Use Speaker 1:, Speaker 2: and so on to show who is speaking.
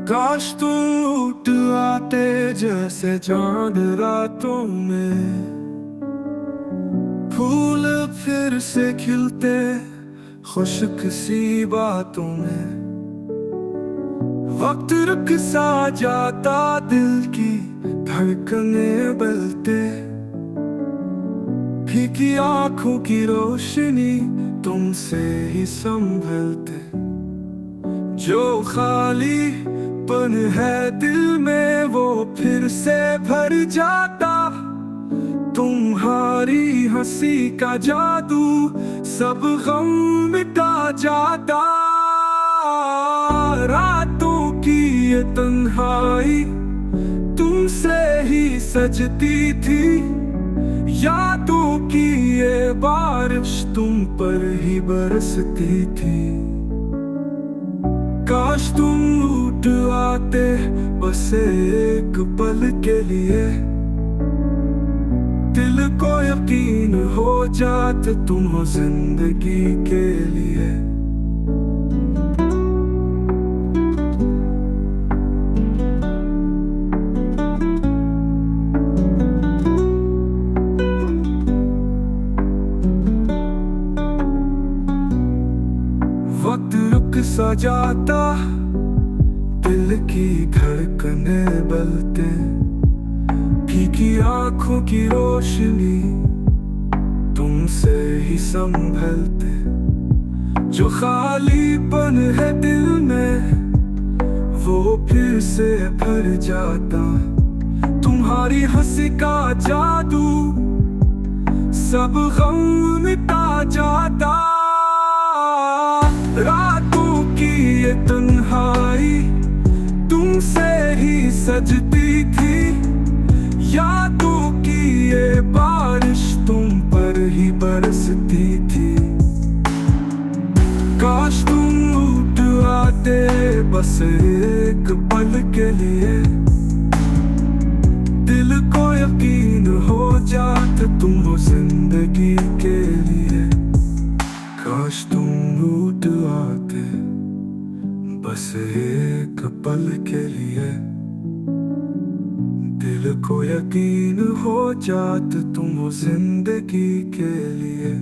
Speaker 1: काश तुम लौट आते जैसे चांद रातों में, फूल फिर से खिलते खुशक सी बातों में। वक्त रुक सा जाता, दिल की धड़कने बलते, फीकी आंखों की रोशनी तुमसे ही संभलते। जो खाली पन है दिल में वो फिर से भर जाता, तुम्हारी हंसी का जादू सब गम मिटा जाता। रातों की ये तन्हाई तुमसे ही सजती थी, यादों की ये बारिश तुम पर ही बरसती थी। काश तुम लौट आते बस एक पल के लिए, दिल को यकीन हो जाते तुम हो जिंदगी के लिए। वक्त रुक सा जाता, दिल की धड़कने बलते, फीकी आंखों की रोशनी तुमसे ही संभलते। जो खालीपन है दिल में वो फिर से भर जाता, तुम्हारी हंसी का जादू सब गम मिटा जाता। रातों की ये तन्हाई तुमसे ही सजती थी, यादों की ये बारिश तुम पर ही बरसती थी। काश तुम लौट आते बस एक पल के लिए, दिल को यकीन हो जाते तुम हो जिंदगी के लिए। काश तुम लौट आते बस एक पल के लिए, दिल को यकीन हो जाते तुम हो जिंदगी के लिए।